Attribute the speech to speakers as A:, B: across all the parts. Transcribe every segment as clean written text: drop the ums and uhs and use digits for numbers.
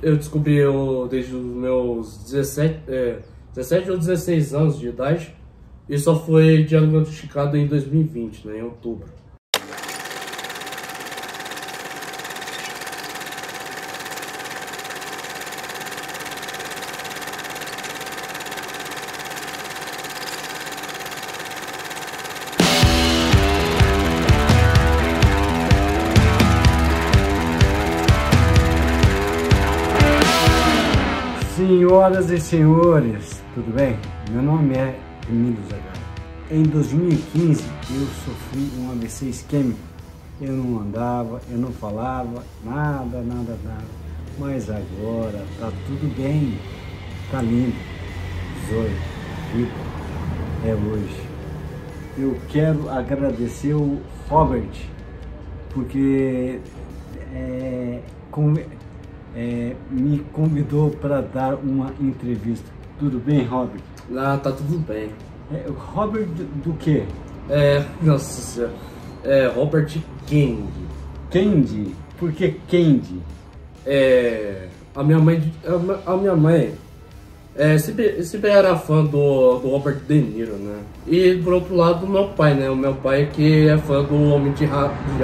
A: Eu descobri desde os meus 17 ou 16 anos de idade e só foi diagnosticado em 2020, né, em outubro.
B: Senhoras e senhores, tudo bem? Meu nome é Emílio Zagara. Em 2015 eu sofri um AVC isquêmico. Eu não andava, eu não falava, nada. Mas agora tá tudo bem, tá lindo. Zoe, rico, é hoje. Eu quero agradecer o Robert, porque me convidou para dar uma entrevista. Tudo bem, Robert?
A: Ah, tá tudo bem.
B: Robert do quê?
A: Nossa senhora. Robert Kennedy.
B: Kennedy? Por que Kennedy?
A: A minha mãe sempre era fã do Robert De Niro, né? E por outro lado, meu pai, né? O meu pai que é fã do Homem de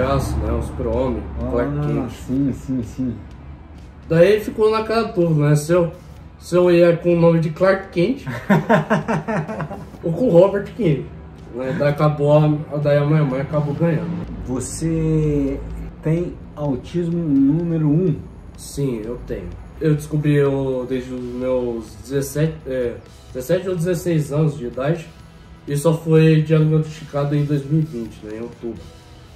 A: Aço, né? O Super-Homem, Clark Kent.
B: Sim.
A: Daí ficou naquela dúvida, né? Se eu ia com o nome de Clark Kent ou com Robert Kennedy. Né? Daí a minha mãe acabou ganhando.
B: Você tem autismo número 1?
A: Sim, eu tenho. Eu descobri desde os meus 17 ou 16 anos de idade e só foi diagnosticado em 2020, né? Em outubro.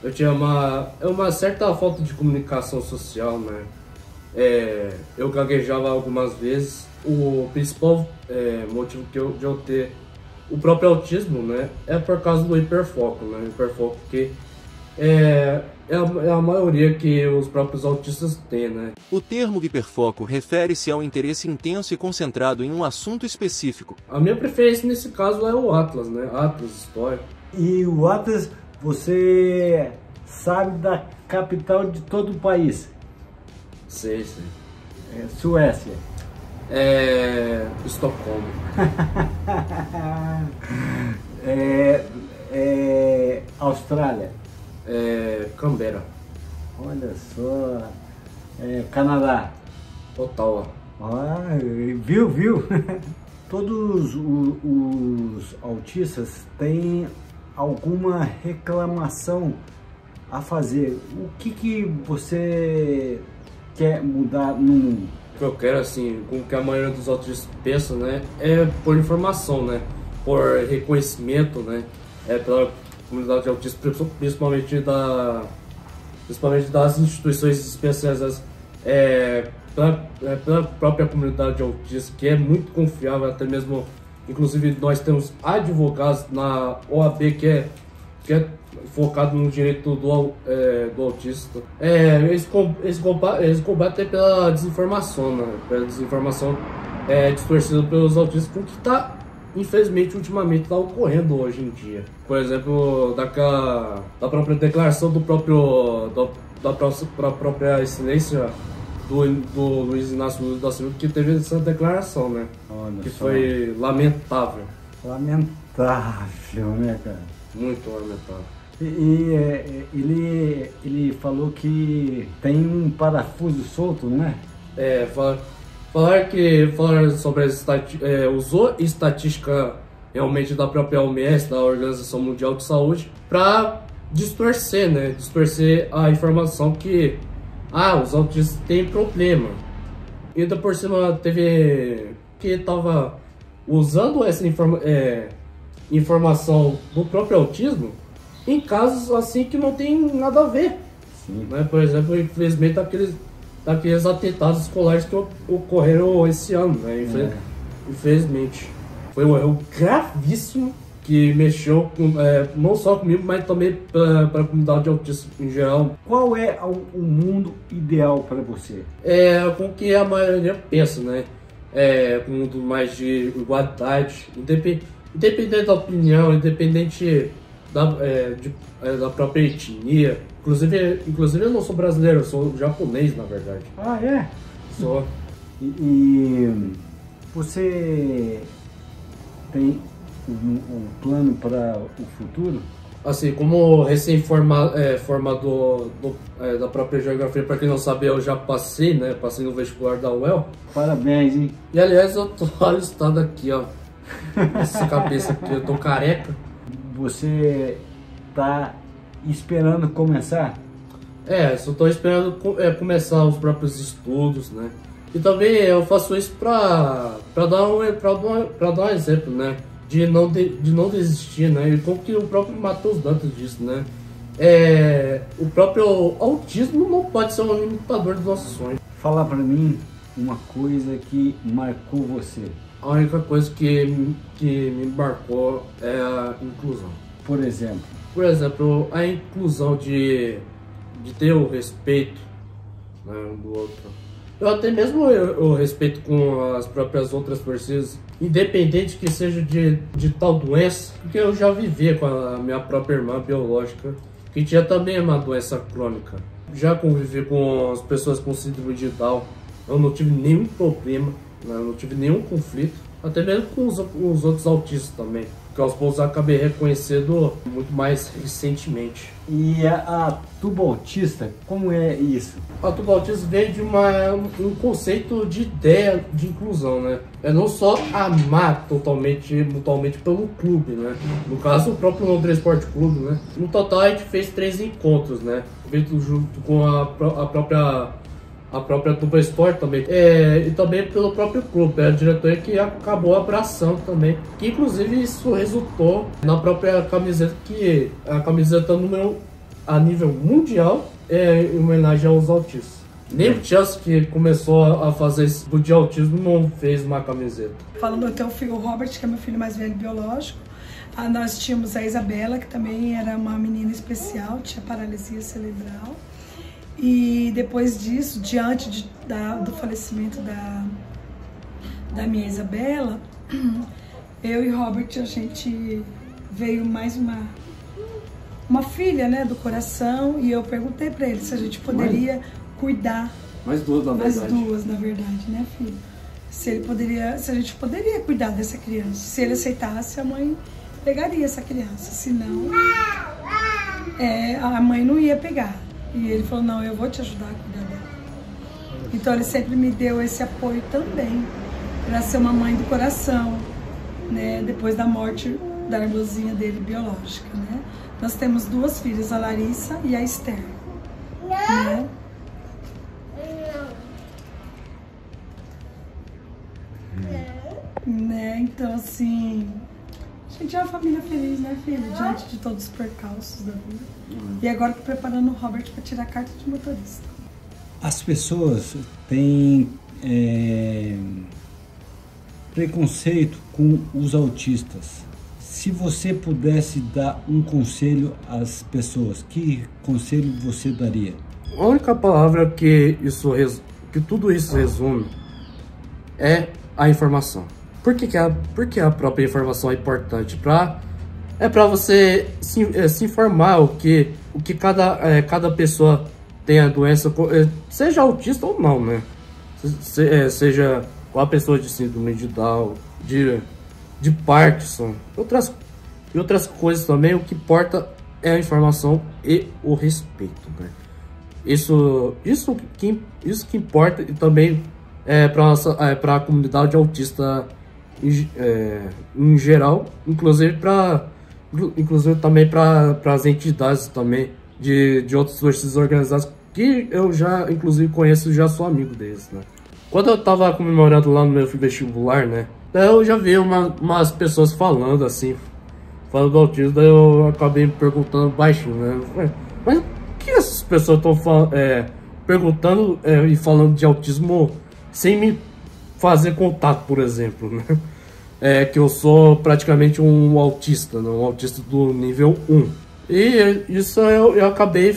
A: Eu tinha uma certa falta de comunicação social, né? Eu gaguejava algumas vezes. O principal motivo de eu ter o próprio autismo, né, é por causa do hiperfoco, né? Hiperfoco que é a maioria que os próprios autistas têm, né?
C: O termo hiperfoco refere-se ao interesse intenso e concentrado em um assunto específico.
A: A minha preferência nesse caso é o Atlas, né? Atlas História.
B: E o Atlas, você sabe da capital de todo o país?
A: Sei.
B: Suécia.
A: Estocolmo.
B: Austrália.
A: Canberra.
B: Olha só. Canadá.
A: Ottawa.
B: Viu? Todos os autistas têm alguma reclamação a fazer. O que você quer mudar no mundo?
A: O que eu quero, assim, com o que a maioria dos autistas pensa, né, é por informação, né, por reconhecimento, né, pela comunidade autista, principalmente das instituições especializadas, pela própria comunidade autista, que é muito confiável, até mesmo, inclusive nós temos advogados na OAB que é focado no direito do autista. Eles combatem pela desinformação, né? Pela desinformação distorcida pelos autistas, o que infelizmente, ultimamente está ocorrendo hoje em dia. Por exemplo, da própria declaração da própria excelência do Luiz Inácio Lula da Silva, que teve essa declaração, né?
B: Olha
A: que
B: só.
A: foi lamentável.
B: Lamentável, né, cara?
A: Muito lamentável.
B: Ele falou que tem um parafuso solto, né?
A: Falar sobre usou estatística realmente da própria OMS, da Organização Mundial de Saúde, para distorcer, né? Distorcer a informação que os autistas têm problema. E ainda por cima teve que estava usando essa informação do próprio autismo em casos assim que não tem nada a ver.
B: Sim.
A: Né? Por exemplo, infelizmente daqueles atentados escolares que ocorreram esse ano, né? Infelizmente. Foi um erro gravíssimo que mexeu não só comigo, mas também para a comunidade autista em geral.
B: Qual é o mundo ideal para você?
A: Com o que a maioria pensa, né? Com um mundo mais de igualdade, independente da opinião, independente da própria etnia. Inclusive eu não sou brasileiro, eu sou japonês, na verdade.
B: Ah, é?
A: Sou.
B: E você tem um plano para o futuro?
A: Assim, como recém-formado da própria geografia, para quem não sabe, eu já passei, né? Passei no vestibular da UEL.
B: Parabéns, hein?
A: E aliás, eu tô alistado aqui, ó. Essa cabeça aqui, eu tô careca.
B: Você tá esperando começar?
A: Só tô esperando começar os próprios estudos, né? E também eu faço isso pra dar um exemplo, né? De não desistir, né? E como que o próprio Matheus Dantas disse, né? O próprio autismo não pode ser um limitador dos nossos sonhos.
B: Fala pra mim uma coisa que marcou você.
A: A única coisa que me marcou é a inclusão.
B: Por exemplo,
A: a inclusão de ter o respeito, né, um do outro. Eu até mesmo eu respeito com as próprias outras pessoas, independente que seja de tal doença, porque eu já vivi com a minha própria irmã biológica, que tinha também uma doença crônica. Já convivi com as pessoas com síndrome de Down, eu não tive nenhum problema, né, não tive nenhum conflito, até mesmo com os outros autistas também, que aos poucos eu acabei reconhecendo muito mais recentemente.
B: E a tuba autista, como é isso?
A: A tuba autista veio de um conceito de ideia de inclusão, né? É não só amar mutualmente pelo clube, né? No caso, o próprio Londrina Esporte Clube, né? No total, a gente fez 3 encontros, né? Feito junto com a própria Tuba Sport também. E também pelo próprio clube, a diretoria que acabou abraçando também. Que inclusive isso resultou na própria camiseta, que a camiseta a nível mundial em homenagem aos autistas. Nem o Chelsea, que começou a fazer esse tipo de autismo, não fez uma camiseta.
D: Falando até o filho, o Robert, que é meu filho mais velho biológico. Nós tínhamos a Isabela, que também era uma menina especial, tinha paralisia cerebral. E depois disso, diante do falecimento da minha Isabela, eu e Robert, a gente veio mais uma filha, né, do coração, e eu perguntei pra ele se a gente poderia cuidar.
A: Mais duas, na
D: verdade, né, filho? Se a gente poderia cuidar dessa criança. Se ele aceitasse, a mãe pegaria essa criança. Senão, a mãe não ia pegar. E ele falou, não, eu vou te ajudar a cuidar dela. Então ele sempre me deu esse apoio também, para ser uma mãe do coração, né? Depois da morte da irmãzinha dele biológica, né? Nós temos 2 filhas, a Larissa e a Esther. Né? Né? Então, assim, a gente é uma família feliz, né, filho? Diante de todos os percalços da vida. E agora tô preparando o Robert para tirar a carta de motorista.
B: As pessoas têm preconceito com os autistas. Se você pudesse dar um conselho às pessoas, que conselho você daria?
A: A única palavra que tudo isso resume é a informação. Por que a própria informação é importante? É para você se informar o que cada pessoa tem a doença, seja autista ou não, né? Seja a pessoa de síndrome de Down, de Parkinson, outras coisas também. O que importa é a informação e o respeito, né? Isso que importa, e também para a comunidade autista em geral, inclusive também para as entidades também de outras torcidas organizadas, que eu já inclusive conheço, já sou amigo deles, né? Quando eu tava comemorando lá no meu vestibular, né, eu já vi umas pessoas falando do autismo, daí eu acabei me perguntando baixinho, né? Mas o que essas pessoas estão perguntando e falando de autismo sem me fazer contato, por exemplo, né? Que eu sou praticamente um autista, né? Um autista do nível 1. E isso eu acabei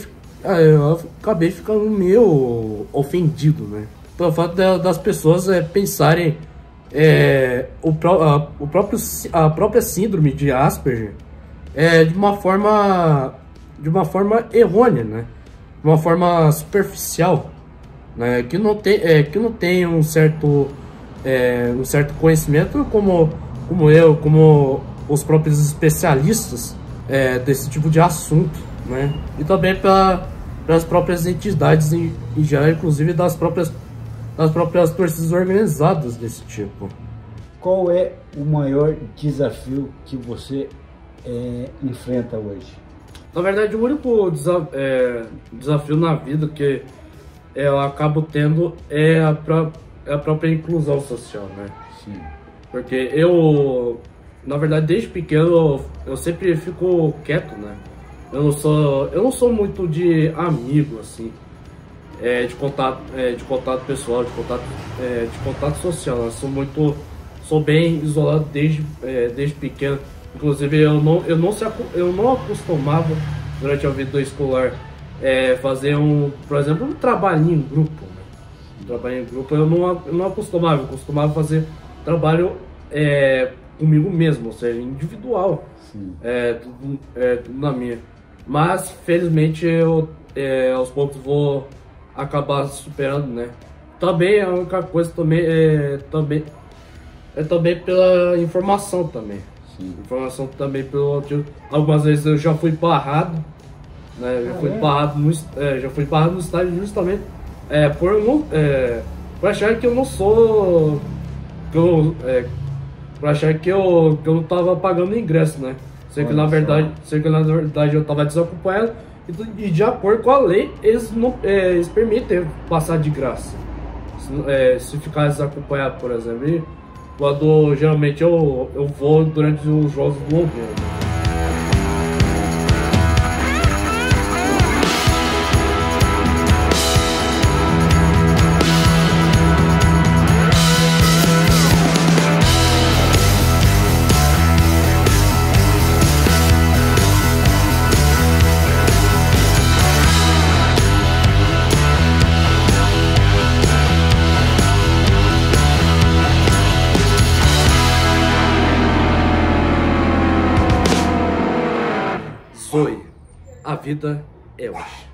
A: ficando meio ofendido, né? Pelo fato das pessoas pensarem a própria síndrome de Asperger de uma forma errônea, né? De uma forma superficial. né, que não tem um certo conhecimento como eu, como os próprios especialistas desse tipo de assunto, né? E também para as próprias entidades em geral, inclusive das próprias torcidas organizadas desse tipo.
B: Qual é o maior desafio que você enfrenta hoje?
A: Na verdade, o único desafio na vida que eu acabo tendo é a própria inclusão social, né?
B: Sim.
A: Porque eu, na verdade, desde pequeno, eu sempre fico quieto, né? Eu não sou muito de amigo, assim, de contato pessoal, de contato social. Eu sou bem isolado desde pequeno. Inclusive, eu não acostumava, durante a vida escolar, fazer por exemplo, um trabalhinho em grupo, né? Um trabalho em grupo eu não acostumava, eu costumava fazer trabalho comigo mesmo, ou seja, individual.
B: Sim.
A: Tudo na minha. Mas, felizmente, eu aos poucos vou acabar superando, né? Também a única coisa também pela informação também.
B: Sim.
A: Informação também algumas vezes eu já fui barrado, né? Já fui barrado no estádio justamente por achar que eu não sou, por achar que eu não tava pagando ingresso, né? Sei que na verdade eu tava desacompanhado e de acordo com a lei eles permitem passar de graça. Se ficar desacompanhado, por exemplo. E quando geralmente eu vou durante os jogos do Londrina. A vida é hoje.